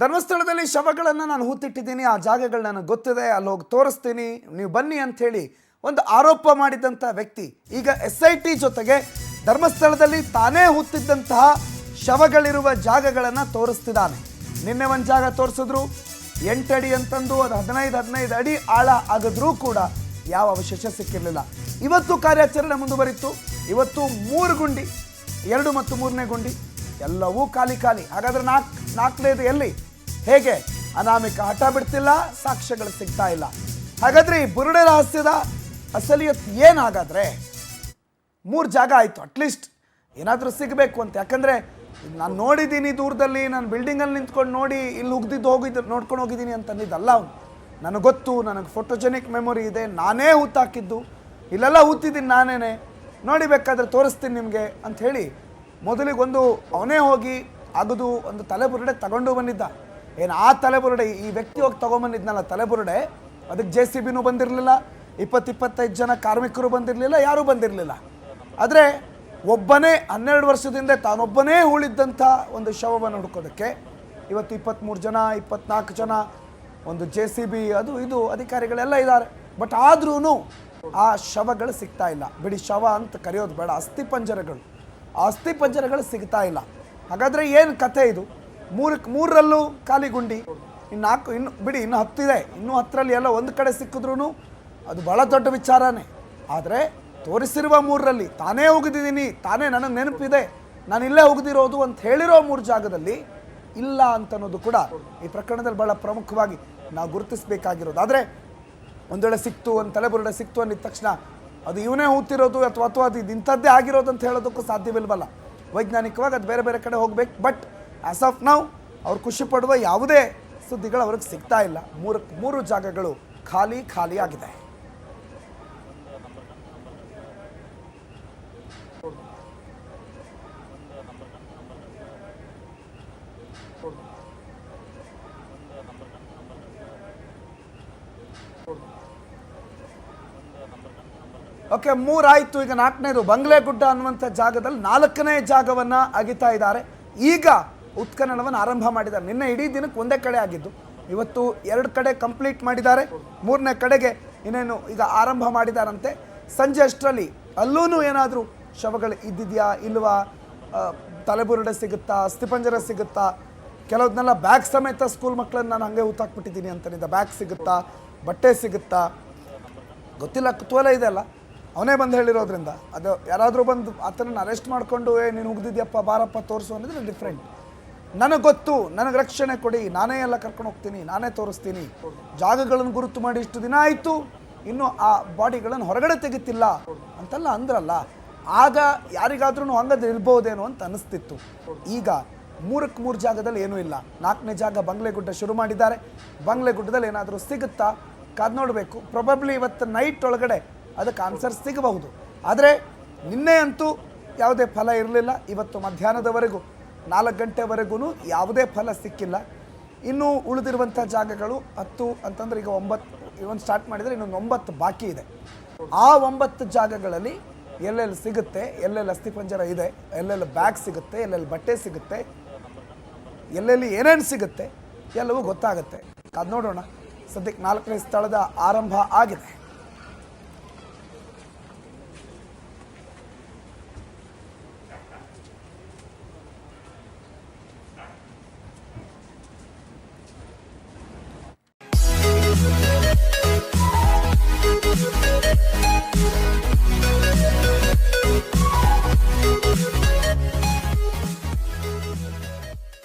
ಧರ್ಮಸ್ಥಳದಲ್ಲಿ ಶವಗಳನ್ನು ನಾನು ಹೂತಿಟ್ಟಿದ್ದೀನಿ, ಆ ಜಾಗಗಳು ನನಗೆ ಗೊತ್ತಿದೆ, ಅಲ್ಲಿ ಹೋಗಿ ತೋರಿಸ್ತೀನಿ, ನೀವು ಬನ್ನಿ ಅಂಥೇಳಿ ಒಂದು ಆರೋಪ ಮಾಡಿದಂಥ ವ್ಯಕ್ತಿ ಈಗ SIT ಜೊತೆಗೆ ಧರ್ಮಸ್ಥಳದಲ್ಲಿ ತಾನೇ ಹೂತಿದ್ದಂತಹ ಶವಗಳಿರುವ ಜಾಗಗಳನ್ನು ತೋರಿಸ್ತಿದ್ದಾನೆ. ನಿನ್ನೆ ಒಂದು ಜಾಗ ತೋರಿಸಿದ್ರು, 8 ಅಡಿ ಅಂತಂದು ಅದು 15 ಅಡಿ ಆಳ ಆಗಿದ್ರೂ ಕೂಡ ಯಾವ ಅವಶೇಷ ಸಿಕ್ಕಿರಲಿಲ್ಲ. ಇವತ್ತು ಕಾರ್ಯಾಚರಣೆ ಮುಂದುವರಿತು. ಇವತ್ತು 3 ಗುಂಡಿ, 2 ಮತ್ತು 3ನೇ ಗುಂಡಿ ಎಲ್ಲವೂ ಖಾಲಿ. ಹಾಗಾದ್ರೆ ನಾಲ್ಕನೇದು ಎಲ್ಲಿ, ಹೇಗೆ? ಅನಾಮಿಕ ಹಠ ಬಿಡ್ತಿಲ್ಲ, ಸಾಕ್ಷ್ಯಗಳು ಸಿಗ್ತಾ ಇಲ್ಲ. ಹಾಗಾದ್ರೆ ಈ ಬುರುಡೆ ರಹಸ್ಯದ ಅಸಲಿಯತ್ ಏನಾಗಾದ್ರೆ 3 ಜಾಗ ಆಯಿತು, ಅಟ್ಲೀಸ್ಟ್ ಏನಾದರೂ ಸಿಗಬೇಕು ಅಂತ. ಯಾಕಂದರೆ ನಾನು ನೋಡಿದ್ದೀನಿ ದೂರದಲ್ಲಿ, ನಾನು ಬಿಲ್ಡಿಂಗಲ್ಲಿ ನಿಂತ್ಕೊಂಡು ನೋಡಿ ಇಲ್ಲಿ ಹೋಗಿದ್ದು ನೋಡ್ಕೊಂಡು ಹೋಗಿದ್ದೀನಿ ಅಂತಂದಿದ್ದಲ್ಲ ಅವನು. ನನಗೆ ಗೊತ್ತು, ನನಗೆ ಫೋಟೋಜೆನಿಕ್ ಮೆಮೊರಿ ಇದೆ, ನಾನೇ ಹೂತಾಕಿದ್ದು, ಇಲ್ಲೆಲ್ಲ ಹೂತಿದ್ದೀನಿ ನಾನೇ, ನೋಡಿ ಬೇಕಾದ್ರೆ ತೋರಿಸ್ತೀನಿ ನಿಮಗೆ ಅಂತ ಹೇಳಿ ಮೊದಲಿಗೊಂದು ಅವನೇ ಹೋಗಿ ಅಗದು ಒಂದು ತಲೆಬುರುಡೆ ತಗೊಂಡು ಬಂದಿದ್ದ. ಏನು ಆ ತಲೆಬುರುಡೆ ಈ ವ್ಯಕ್ತಿ ಹೋಗಿ ತೊಗೊಂಬಂದಿದ್ನಲ್ಲ ತಲೆಬುರುಡೆ, ಅದಕ್ಕೆ JCBನೂ ಬಂದಿರಲಿಲ್ಲ, 20-25 ಜನ ಕಾರ್ಮಿಕರು ಬಂದಿರಲಿಲ್ಲ, ಯಾರೂ ಬಂದಿರಲಿಲ್ಲ. ಆದರೆ ಒಬ್ಬನೇ 12 ವರ್ಷದಿಂದ ತಾನೊಬ್ಬನೇ ಉಳಿದಂಥ ಒಂದು ಶವವನ್ನು ಹುಡುಕೋದಕ್ಕೆ ಇವತ್ತು 23 ಜನ 24 ಜನ ಒಂದು JCB ಅದು ಇದು ಅಧಿಕಾರಿಗಳೆಲ್ಲ ಇದ್ದಾರೆ. ಬಟ್ ಆದ್ರೂ ಆ ಶವಗಳು ಸಿಗ್ತಾ ಇಲ್ಲ. ಬಿಡಿ, ಶವ ಅಂತ ಕರೆಯೋದು ಬೇಡ, ಅಸ್ಥಿಪಂಜರಗಳು, ಆ ಅಸ್ಥಿಪಂಜರಗಳು ಸಿಗ್ತಾ ಇಲ್ಲ. ಹಾಗಾದರೆ ಏನು ಕಥೆ ಇದು? 3ರಲ್ಲೂ ಖಾಲಿ ಗುಂಡಿ, ಇನ್ನು 4 ಇನ್ನು ಬಿಡಿ, ಇನ್ನು 10 ಇದೆ. ಇನ್ನೂ 10ರಲ್ಲಿ ಎಲ್ಲ ಒಂದು ಕಡೆ ಸಿಕ್ಕಿದ್ರೂ ಅದು ಭಾಳ ದೊಡ್ಡ ವಿಚಾರನೇ. ಆದರೆ ತೋರಿಸಿರುವ 3ರಲ್ಲಿ ತಾನೇ ಹೋಗಿದ್ದೀನಿ, ತಾನೇ ನನಗೆ ನೆನಪಿದೆ, ನಾನು ಇಲ್ಲೇ ಹೋಗದಿರೋದು ಅಂತ ಹೇಳಿರೋ 3 ಜಾಗದಲ್ಲಿ ಇಲ್ಲ ಅಂತನ್ನೋದು ಕೂಡ ಈ ಪ್ರಕರಣದಲ್ಲಿ ಭಾಳ ಪ್ರಮುಖವಾಗಿ ನಾವು ಗುರುತಿಸಬೇಕಾಗಿರೋದು. ಆದರೆ ಒಂದು ವೇಳೆ ಸಿಕ್ತು, ಒಂದು ತಲೆಬುರುಡೆ ಸಿಕ್ತು ಅಂದಿದ ತಕ್ಷಣ ಅದು ಇವನೇ ಹೂತಿರೋದು ಅಥವಾ ಅದು ಇಂಥದ್ದೇ ಆಗಿರೋದು ಅಂತ ಹೇಳೋದಕ್ಕೂ ಸಾಧ್ಯವಿಲ್ವಲ್ಲ. ವೈಜ್ಞಾನಿಕವಾಗಿ ಅದು ಬೇರೆ ಬೇರೆ ಕಡೆ ಹೋಗ್ಬೇಕು. ಬಟ್ ಆಸ್ ಆಫ್ ನೌ ಅವ್ರು ಖುಷಿ ಪಡುವ ಯಾವುದೇ ಸುದ್ದಿಗಳು ಅವ್ರಿಗೆ ಸಿಗ್ತಾ ಇಲ್ಲ. 3 ಜಾಗಗಳು ಖಾಲಿ ಆಗಿದೆ. ಓಕೆ, 3 ಆಯಿತು. ಈಗ 4ನೇದು ಬಂಗ್ಲೆಗುಡ್ಡ ಅನ್ನುವಂಥ ಜಾಗದಲ್ಲಿ 4ನೇ ಜಾಗವನ್ನು ಅಗಿತಾ ಇದ್ದಾರೆ. ಈಗ ಉತ್ಖನನವನ್ನು ಆರಂಭ ಮಾಡಿದ್ದಾರೆ. ನಿನ್ನೆ ಇಡೀ ದಿನಕ್ಕೆ ಒಂದೇ ಕಡೆ ಆಗಿದ್ದು, ಇವತ್ತು 2 ಕಡೆ ಕಂಪ್ಲೀಟ್ ಮಾಡಿದ್ದಾರೆ. 3ನೇ ಕಡೆಗೆ ಇನ್ನೇನು ಈಗ ಆರಂಭ ಮಾಡಿದಾರಂತೆ. ಸಂಜೆ ಅಷ್ಟರಲ್ಲಿ ಅಲ್ಲೂ ಏನಾದರೂ ಶವಗಳು ಇದ್ದಿದೆಯಾ ಇಲ್ವಾ, ತಲೆಬುರುಡೆ ಸಿಗುತ್ತಾ, ಅಸ್ಥಿಪಂಜರ ಸಿಗುತ್ತಾ, ಕೆಲವ್ದನ್ನೆಲ್ಲ ಬ್ಯಾಗ್ ಸಮೇತ ಸ್ಕೂಲ್ ಮಕ್ಕಳನ್ನು ನಾನು ಹಾಗೆ ಹೂತಾಕ್ಬಿಟ್ಟಿದ್ದೀನಿ ಅಂತನಿದ್ದ, ಬ್ಯಾಗ್ ಸಿಗುತ್ತಾ, ಬಟ್ಟೆ ಸಿಗುತ್ತಾ ಗೊತ್ತಿಲ್ಲ, ಕುತೂಹಲ ಇದೆ ಅಲ್ಲ. ಅವನೇ ಬಂದು ಹೇಳಿರೋದ್ರಿಂದ ಅದು ಯಾರಾದರೂ ಬಂದು ಆತನನ್ನು ಅರೆಸ್ಟ್ ಮಾಡಿಕೊಂಡು ನೀನು ಹುಗ್ದಿದ್ಯಪ್ಪ ಬಾರಪ್ಪ ತೋರಿಸು ಅನ್ನೋದ್ರೆ ಡಿಫ್ರೆಂಟ್. ನನಗೆ ಗೊತ್ತು, ನನಗೆ ರಕ್ಷಣೆ ಕೊಡಿ, ನಾನೇ ಎಲ್ಲ ಕರ್ಕೊಂಡು ಹೋಗ್ತೀನಿ, ನಾನೇ ತೋರಿಸ್ತೀನಿ, ಜಾಗಗಳನ್ನು ಗುರುತು ಮಾಡಿ ಇಷ್ಟು ದಿನ ಆಯಿತು, ಇನ್ನೂ ಆ ಬಾಡಿಗಳನ್ನು ಹೊರಗಡೆ ತೆಗಿತಿಲ್ಲ ಅಂತೆಲ್ಲ ಅಂದ್ರಲ್ಲ, ಆಗ ಯಾರಿಗಾದ್ರೂ ಹಂಗದ್ರೆ ಇರ್ಬೋದೇನೋ ಅಂತ ಅನ್ನಿಸ್ತಿತ್ತು. ಈಗ 3 ಜಾಗದಲ್ಲಿ ಏನೂ ಇಲ್ಲ. 4ನೇ ಜಾಗ ಬಂಗ್ಲೆಗುಡ್ಡ ಶುರು ಮಾಡಿದ್ದಾರೆ. ಬಂಗ್ಲೆಗುಡ್ಡದಲ್ಲಿ ಏನಾದರೂ ಸಿಗುತ್ತಾ ಕಾದು ನೋಡಬೇಕು. ಪ್ರೊಬಬ್ಲಿ ಇವತ್ತು ನೈಟ್ ಒಳಗಡೆ ಅದಕ್ಕೆ ಆನ್ಸರ್ ಸಿಗಬಹುದು. ಆದರೆ ನಿನ್ನೆ ಅಂತೂ ಯಾವುದೇ ಫಲ ಇರಲಿಲ್ಲ. ಇವತ್ತು ಮಧ್ಯಾಹ್ನದವರೆಗೂ 4 ಗಂಟೆವರೆಗೂ ಯಾವುದೇ ಫಲ ಸಿಕ್ಕಿಲ್ಲ. ಇನ್ನೂ ಉಳಿದಿರುವಂಥ ಜಾಗಗಳು 10 ಅಂತಂದರೆ ಈಗ 9 ಇವನ್ ಸ್ಟಾರ್ಟ್ ಮಾಡಿದರೆ ಇನ್ನೊಂದು 9 ಬಾಕಿ ಇದೆ. ಆ 9 ಜಾಗಗಳಲ್ಲಿ ಎಲ್ಲೆಲ್ಲಿ ಸಿಗುತ್ತೆ, ಎಲ್ಲೆಲ್ಲಿ ಅಸ್ಥಿಪಂಜರ ಇದೆ, ಎಲ್ಲೆಲ್ಲಿ ಬ್ಯಾಗ್ ಸಿಗುತ್ತೆ, ಎಲ್ಲೆಲ್ಲಿ ಬಟ್ಟೆ ಸಿಗುತ್ತೆ, ಎಲ್ಲೆಲ್ಲಿ ಏನೇನು ಸಿಗುತ್ತೆ ಎಲ್ಲವೂ ಗೊತ್ತಾಗುತ್ತೆ. ಅದು ನೋಡೋಣ. ಸದ್ಯಕ್ಕೆ 4ನೇ ಸ್ಥಳದ ಆರಂಭ ಆಗಿದೆ.